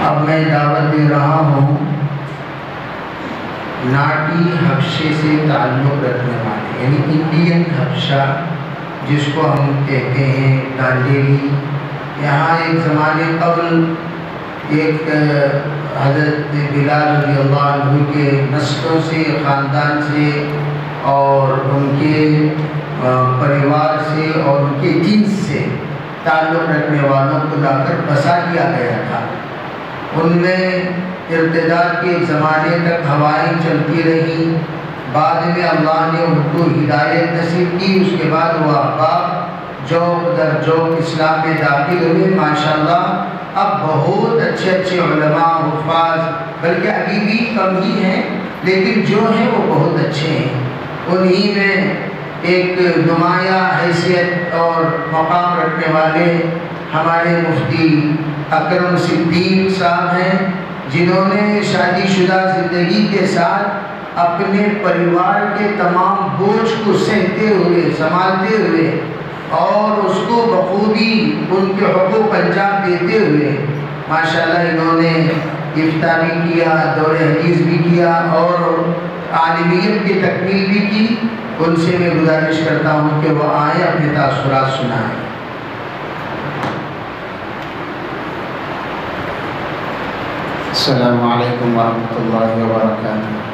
اب میں دعوت دے رہا ہوں ناٹی حبشے سے تعلق رکھنے والے، یعنی انڈین حبشہ جس کو ہم کہتے ہیں ڈانڈیلی۔ یہاں ایک زمانے قبل ایک حضرت بلال رضی اللہ عنہ کے نسلوں سے، خاندان سے اور ان کے پریوار سے اور ان کے جنس سے تعلق رکھنے والوں کو لا کر بسا دیا گیا تھا۔ ان میں ارتداد کے زمانے تک ہوائیں چلتی رہیں، بعد میں اللہ نے ان کو ہدایت نصیب کی، اس کے بعد وہ احباب جوق در جوق اسلام میں داخل ہوئے۔ ماشاءاللہ اب بہت اچھے علماء، حفاظ، بلکہ ابھی بھی کم ہی ہیں لیکن جو ہیں وہ بہت اچھے ہیں۔ انہی میں ایک نمایاں حیثیت اور مقام رکھنے والے ہمارے مفتی اکرم صدیق صاحب ہیں، جنہوں نے شادی شدہ زندگی کے ساتھ اپنے پریوار کے تمام بوجھ کو سہتے ہوئے، سنبھالتے ہوئے اور اس کو بخوبی ان کے حقوق انجام دیتے ہوئے ماشاءاللہ انہوں نے افتاء بھی کیا، دور حدیث بھی کیا اور عالمیت کی تکمیل بھی کی۔ ان سے میں گزارش کرتا ہوں کہ وہ آئیں اپنے تاثرات سنائیں۔ السلام علیکم ورحمۃ اللہ وبرکاتہ۔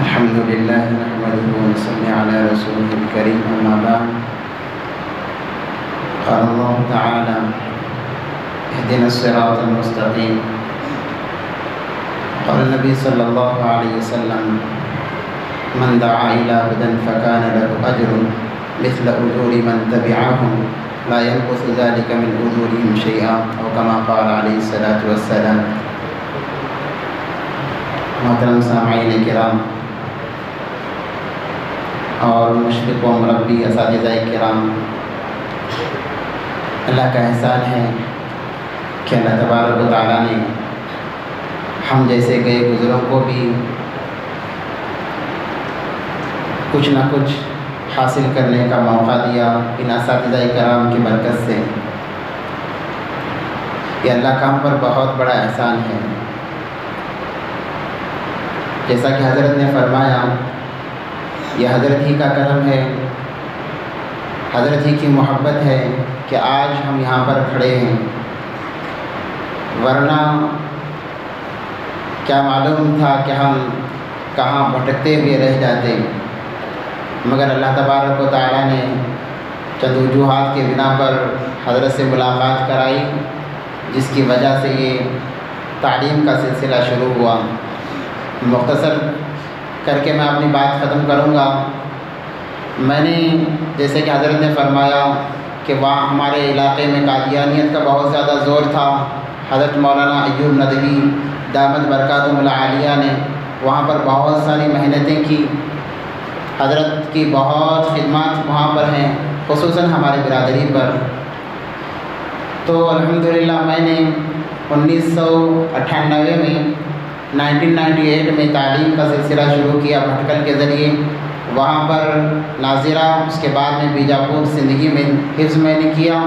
الحمد للہ نحمده ونصلی علی رسولہ الکریم، اما بعد، قال اللہ تعالی اهدنا الصراط المستقیم، قال النبی صلی اللہ علیہ وسلم من دعا الى هدى فكان له اجر مثل اجور من تبعهم لا ينقص ذلك من اجورهم شيئا، او كما قال علیہ الصلاۃ والسلام۔ محترم سامعین کرام اور مشرق و مربی اساتذہ کرام، اللہ کا احسان ہے کہ اللہ تبارک و تعالیٰ نے ہم جیسے گئے گزروں کو بھی کچھ نہ کچھ حاصل کرنے کا موقع دیا ان اساتذہ کرام کی برکت سے۔ یہ اللہ کا ہم پر بہت بڑا احسان ہے۔ جیسا کہ حضرت نے فرمایا، یہ حضرت ہی کا کرم ہے، حضرت ہی کی محبت ہے کہ آج ہم یہاں پر کھڑے ہیں، ورنہ کیا معلوم تھا کہ ہم کہاں بھٹکتے ہوئے رہ جاتے۔ مگر اللہ تبارک و تعالیٰ نے چند وجوہات کے بنا پر حضرت سے ملاقات کرائی، جس کی وجہ سے یہ تعلیم کا سلسلہ شروع ہوا۔ مختصر کر کے میں اپنی بات ختم کروں گا۔ میں نے جیسے کہ حضرت نے فرمایا کہ وہاں ہمارے علاقے میں قادیانیت کا بہت زیادہ زور تھا۔ حضرت مولانا ایوب ندوی دامت برکاتہم العالیہ نے وہاں پر بہت ساری محنتیں کی، حضرت کی بہت خدمات وہاں پر ہیں، خصوصاً ہماری برادری پر۔ تو الحمدللہ میں نے 1998 میں 1998 میں تعلیم کا سلسلہ شروع کیا بھٹکل کے ذریعے، وہاں پر ناظرہ، اس کے بعد میں بیجاپور زندگی میں حفظ میں نے کیا۔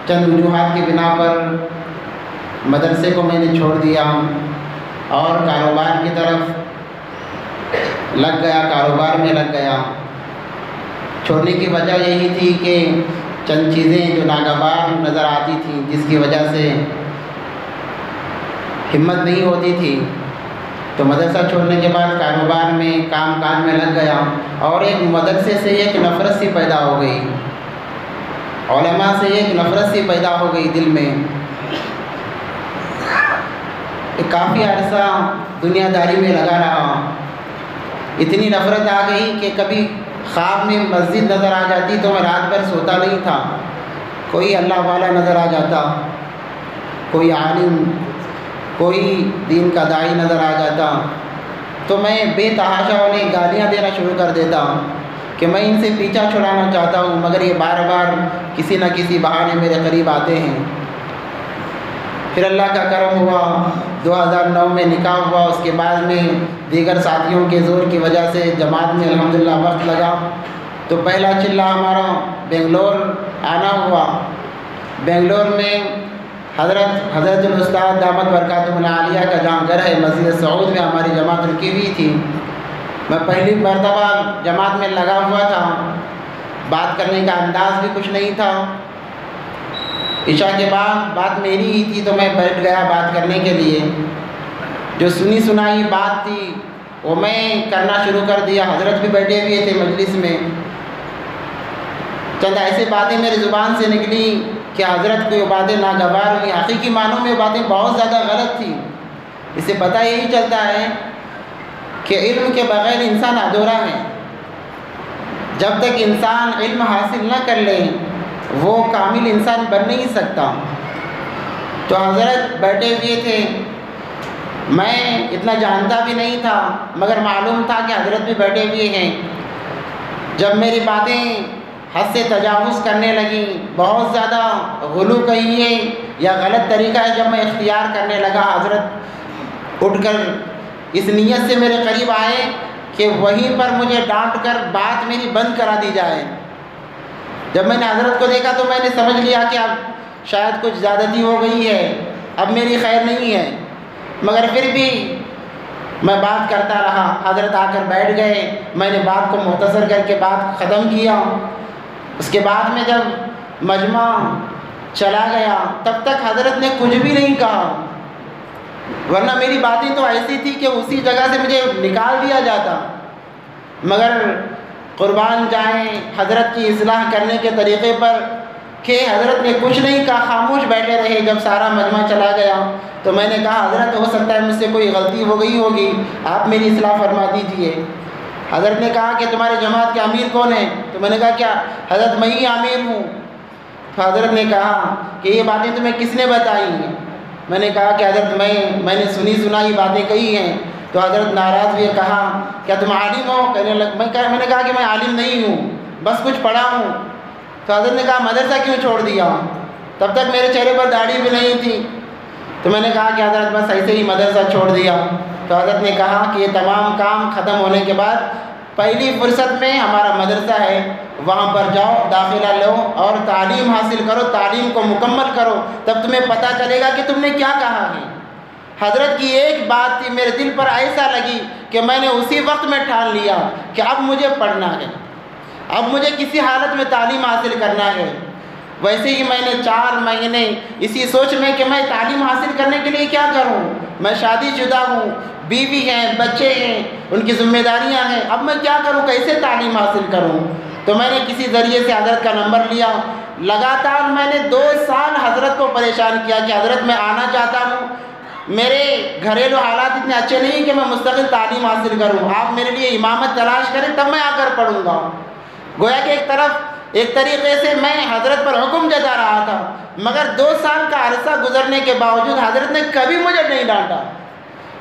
چند وجوہات کی بنا پر مدرسے کو میں نے چھوڑ دیا اور کاروبار کی طرف لگ گیا، کاروبار میں لگ گیا۔ چھوڑنے کی وجہ یہی تھی کہ چند چیزیں جو ناگوار نظر آتی تھیں، جس کی وجہ سے ہمت نہیں ہوتی تھی۔ تو مدرسہ چھوڑنے کے بعد کاروبار میں کام کاج میں لگ گیا اور ایک مدرسے سے ایک نفرت سی پیدا ہو گئی، علماء سے ایک نفرت سی پیدا ہو گئی دل میں۔ کافی عرصہ دنیا داری میں لگا رہا، اتنی نفرت آ گئی کہ کبھی خواب میں مسجد نظر آ جاتی تو میں رات بھر سوتا نہیں تھا، کوئی اللہ والا نظر آ جاتا، کوئی عالم، کوئی دین کا داعی نظر آ جاتا تو میں بے تحاشا انہیں گالیاں دینا شروع کر دیتا کہ میں ان سے پیچھا چھڑانا چاہتا ہوں، مگر یہ بار بار کسی نہ کسی بہانے میرے قریب آتے ہیں۔ پھر اللہ کا کرم ہوا، 2009 میں نکاح ہوا، اس کے بعد میں دیگر ساتھیوں کے زور کی وجہ سے جماعت میں الحمدللہ وقت لگا، تو پہلا چلہ ہمارا بنگلور آنا ہوا۔ بنگلور میں حضرت الاستاد دامت برکاتہم العالیہ کا جہاں گھر ہے مسجد سعود میں ہماری جماعت رکی ہوئی تھی. میں پہلی مرتبہ جماعت میں لگا ہوا تھا. بات کرنے کا انداز بھی کچھ نہیں تھا. عشاء کے بعد بات میری ہی تھی تو میں بیٹھ گیا بات کرنے کے لیے. جو سنی سنائی بات تھی وہ میں کرنا شروع کر دیا. حضرت بھی بیٹھے ہوئے تھے مجلس میں. چند ایسے باتیں میری زبان سے نکلی کہ حضرت کو یہ باتیں ناگوار ہوئی. حقیقی معنوں میں باتیں بہت زیادہ غلط تھیں. اس سے پتہ یہی چلتا ہے کہ علم کے بغیر انسان ادھورا ہے. جب تک انسان علم حاصل نہ کر لے وہ کامل انسان بن نہیں سکتا. تو حضرت بیٹھے ہوئے تھے. میں اتنا جانتا بھی نہیں تھا مگر معلوم تھا کہ حضرت بھی بیٹھے ہوئے ہیں. جب میری باتیں حد سے تجاوز کرنے لگیں, بہت زیادہ غلو کہی ہے یا غلط طریقہ ہے, جب میں اختیار کرنے لگا حضرت اٹھ کر اس نیت سے میرے قریب آئے کہ وہیں پر مجھے ڈانٹ کر بات میری بند کرا دی جائے. جب میں نے حضرت کو دیکھا تو میں نے سمجھ لیا کہ اب شاید کچھ زیادتی ہو گئی ہے, اب میری خیر نہیں ہے. مگر پھر بھی میں بات کرتا رہا. حضرت آ کر بیٹھ گئے. میں نے بات کو مختصر کر کے بات ختم کیا. اس کے بعد میں جب مجمع چلا گیا تب تک حضرت نے کچھ بھی نہیں کہا, ورنہ میری باتیں تو ایسی تھی کہ اسی جگہ سے مجھے نکال دیا جاتا. مگر قربان جائیں حضرت کی اصلاح کرنے کے طریقے پر کہ حضرت نے کچھ نہیں کہا, خاموش بیٹھے رہے. جب سارا مجمع چلا گیا تو میں نے کہا حضرت ہو سکتا ہے مجھ سے کوئی غلطی ہو گئی ہوگی, آپ میری اصلاح فرما دیجئے. حضرت نے کہا کہ تمہارے جماعت کے امیر کون ہیں؟ تو میں نے کہا کیا حضرت میں ہی امیر ہوں. تو حضرت نے کہا کہ یہ باتیں تمہیں کس نے بتائی ہیں؟ میں نے کہا کہ حضرت میں نے سنی سنائی باتیں کہی ہیں. تو حضرت ناراض ہوئے, کہا کیا تم عالم ہو؟ کہنے لگ میں نے کہا کہ میں عالم نہیں ہوں, بس کچھ پڑھا ہوں. تو حضرت نے کہا مدرسہ کیوں چھوڑ دیا؟ تب تک میرے چہرے پر داڑھی بھی نہیں تھی. تو میں نے کہا کہ حضرت بس ایسے ہی مدرسہ چھوڑ دیا. تو حضرت نے کہا کہ یہ تمام کام ختم ہونے کے بعد پہلی فرصت میں ہمارا مدرسہ ہے, وہاں پر جاؤ, داخلہ لو اور تعلیم حاصل کرو, تعلیم کو مکمل کرو, تب تمہیں پتہ چلے گا کہ تم نے کیا کہا ہے. حضرت کی ایک بات تھی میرے دل پر ایسا لگی کہ میں نے اسی وقت میں ٹھان لیا کہ اب مجھے پڑھنا ہے, اب مجھے کسی حالت میں تعلیم حاصل کرنا ہے. ویسے ہی میں نے 4 مہینے اسی سوچ میں کہ میں تعلیم حاصل کرنے کے لیے کیا کروں. میں شادی شدہ ہوں, بیوی ہیں, بچے ہیں, ان کی ذمہ داریاں ہیں, اب میں کیا کروں, کیسے تعلیم حاصل کروں. تو میں نے کسی ذریعے سے حضرت کا نمبر لیا. لگاتار میں نے 2 سال حضرت کو پریشان کیا کہ حضرت میں آنا چاہتا ہوں, میرے گھریلو حالات اتنے اچھے نہیں کہ میں مستقل تعلیم حاصل کروں, آپ میرے لیے امامت تلاش کریں تب میں آ کر پڑھوں گا. گویا کہ ایک طریقے سے میں حضرت پر حکم جتا رہا تھا. مگر 2 سال کا عرصہ گزرنے کے باوجود حضرت نے کبھی مجھے نہیں ڈانٹا.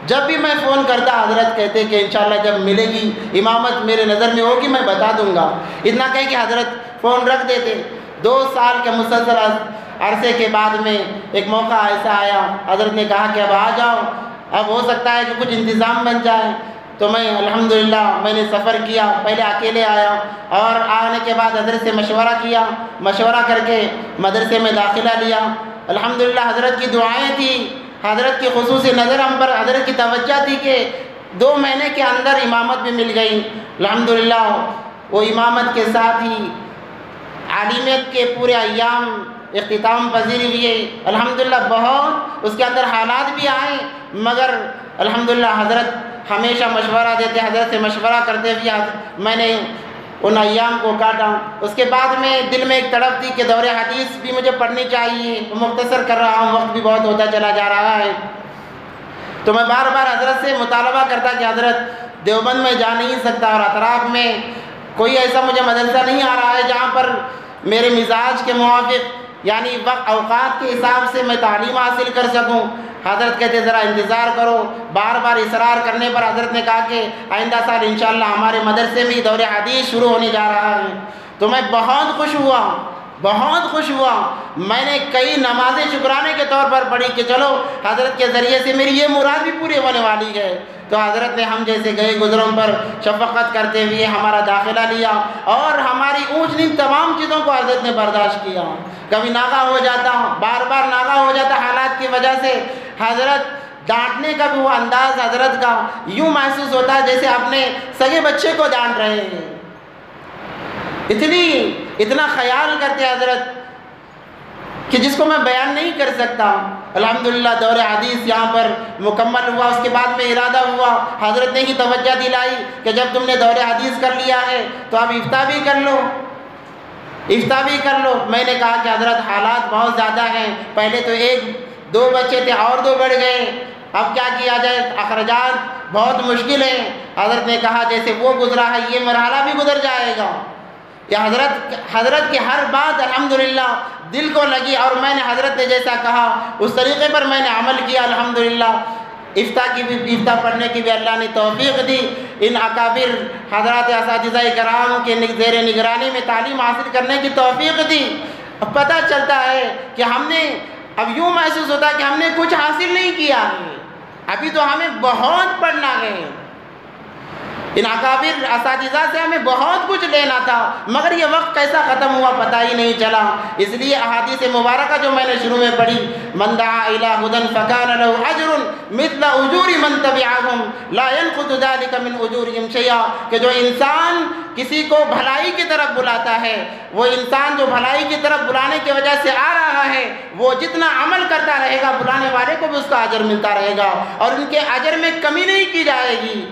جب بھی میں فون کرتا حضرت کہتے کہ انشاءاللہ جب ملے گی امامت میرے نظر میں ہوگی میں بتا دوں گا. اتنا کہہ کہ حضرت فون رکھ دیتے. 2 سال کے مسلسل عرصے کے بعد میں ایک موقع ایسا آیا, حضرت نے کہا کہ اب آ جاؤ, اب ہو سکتا ہے کہ کچھ انتظام بن جائے. تو میں الحمدللہ میں نے سفر کیا. پہلے اکیلے آیا اور آنے کے بعد حضرت سے مشورہ کیا, مشورہ کر کے مدرسے میں داخلہ لیا. الحمدللہ حضرت کی دعائیں تھیں, حضرت کی خصوصی نظر ہم پر, حضرت کی توجہ تھی کہ 2 مہینے کے اندر امامت بھی مل گئی. الحمدللہ وہ امامت کے ساتھ ہی عالمیت کے پورے ایام اختتام پذیر ہوئے. الحمدللہ بہت اس کے اندر حالات بھی آئے, مگر الحمدللہ حضرت ہمیشہ مشورہ دیتے, حضرت سے مشورہ کرتے ہوئے میں نے ان ایام کو کاٹا. اس کے بعد میں دل میں ایک تڑپ تھی کہ دور حدیث بھی مجھے پڑھنی چاہیے. مختصر کر رہا ہوں, وقت بھی بہت ہوتا چلا جا رہا ہے. تو میں بار بار حضرت سے مطالبہ کرتا کہ حضرت دیوبند میں جا نہیں سکتا اور اطراف میں کوئی ایسا مجھے مدرسہ نہیں آ رہا ہے جہاں پر میرے مزاج کے موافق یعنی وقت اوقات کے حساب سے میں تعلیم حاصل کر سکوں. حضرت کہتے ذرا انتظار کرو. بار بار اصرار کرنے پر حضرت نے کہا کہ آئندہ سال انشاءاللہ ہمارے مدرسے میں دور حدیث شروع ہونے جا رہا ہے. تو میں بہت خوش ہوا. میں نے کئی نمازیں شکرانے کے طور پر پڑھی کہ چلو حضرت کے ذریعے سے میری یہ مراد بھی پوری ہونے والی ہے. تو حضرت نے ہم جیسے گئے گزروں پر شفقت کرتے ہوئے ہمارا داخلہ لیا اور ہماری اونچ نیچ تمام چیزوں کو حضرت نے برداشت کیا. کبھی ناغہ ہو جاتا، بار بار ناغہ ہو جاتا حالات کی وجہ سے، حضرت ڈانٹنے کا بھی وہ انداز حضرت کا یوں محسوس ہوتا ہے جیسے اپنے سگے بچے کو ڈانٹ رہے ہیں. اتنا خیال کرتے حضرت کہ جس کو میں بیان نہیں کر سکتا. الحمدللہ دور حدیث یہاں پر مکمل ہوا. اس کے بعد میں ارادہ ہوا، حضرت نے ہی توجہ دلائی کہ جب تم نے دور حدیث کر لیا ہے تو اب افتاء بھی کر لو، افتاء بھی کر لو. میں نے کہا کہ حضرت حالات بہت زیادہ ہیں، پہلے تو 1-2 بچے تھے اور 2 بڑھ گئے، اب کیا کیا جائے، اخراجات بہت مشکل ہیں. حضرت نے کہا جیسے وہ گزرا ہے یہ مرحلہ بھی گزر جائے گا. کہ حضرت کی ہر بات الحمدللہ دل کو لگی اور میں نے حضرت نے جیسا کہا اس طریقے پر میں نے عمل کیا. الحمدللہ افتاء پڑھنے کی بھی اللہ نے توفیق دی. ان اکابر حضرات اساتذہ کرام کے زیر نگرانی میں تعلیم حاصل کرنے کی توفیق دی. اب پتہ چلتا ہے کہ ہم نے، اب یوں محسوس ہوتا ہے کہ ہم نے کچھ حاصل نہیں کیا ہے، ابھی تو ہمیں بہت پڑھنا ہے. ان اکابر اساتذہ سے ہمیں بہت کچھ لینا تھا، مگر یہ وقت کیسا ختم ہوا پتہ ہی نہیں چلا. اس لیے احادیث مبارکہ جو میں نے شروع میں پڑھی، من دعا الی ھدی فکان لہ اجر مثل اجور من تبعہم لا ینقص ذلک من اجورہم شیئا، کہ جو انسان کسی کو بھلائی کی طرف بلاتا ہے، وہ انسان جو بھلائی کی طرف بلانے کی وجہ سے آ رہا ہے، وہ جتنا عمل کرتا رہے گا بلانے والے کو بھی اس کا اجر ملتا رہے گا اور ان کے اجر میں کمی نہیں کی جائے گی،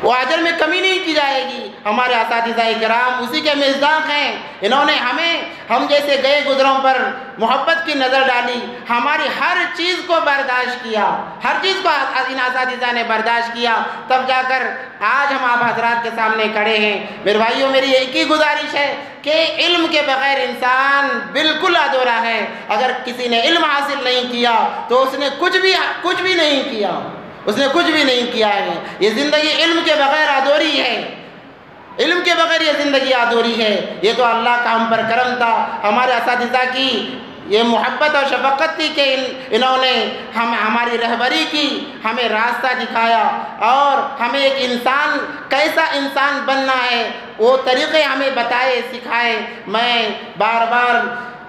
وہ اجر میں کمی نہیں کی جائے گی. ہمارے اساتذہ کرام اسی کے مصداق ہیں. انہوں نے ہم جیسے گئے گزروں پر محبت کی نظر ڈالی، ہماری ہر چیز کو برداشت کیا، ہر چیز کو ان اساتذہ نے برداشت کیا، تب جا کر آج ہم آپ حضرات کے سامنے کھڑے ہیں. میرے بھائیوں، میری ایک ہی گزارش ہے کہ علم کے بغیر انسان بالکل ادھورا ہے. اگر کسی نے علم حاصل نہیں کیا تو اس نے کچھ بھی نہیں کیا، اس نے کچھ بھی نہیں کیا ہے. یہ زندگی علم کے بغیر ادھوری ہے، علم کے بغیر یہ زندگی ادھوری ہے. یہ تو اللہ کا ہم پر کرم تھا، ہمارے اساتذہ کی یہ محبت اور شفقت تھی کہ انہوں نے ہماری رہبری کی، ہمیں راستہ دکھایا اور ہمیں ایک انسان کیسا انسان بننا ہے وہ طریقے ہمیں بتائے، سکھائے. میں بار بار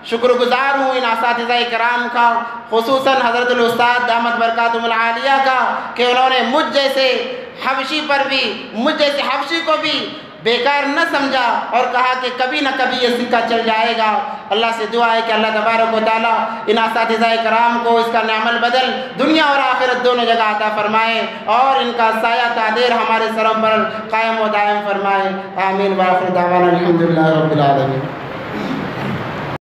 شکر گزار ہوں ان اساتذہ کرام کا، خصوصاً حضرت الاستاذ دامت برکاتہم العالیہ کا، کہ انہوں نے مجھ جیسے حبشی کو بھی بیکار نہ سمجھا اور کہا کہ کبھی نہ کبھی یہ سکہ چل جائے گا. اللہ سے دعا ہے کہ اللہ تبارک و تعالیٰ ان اساتذہ کرام کو اس کا نعم البدل دنیا اور آخرت دونوں جگہ عطا فرمائے اور ان کا سایہ تادیر ہمارے سروں پر قائم و دائم فرمائے. آمین. وآخر دعوانا الحمدللہ رب العالمین.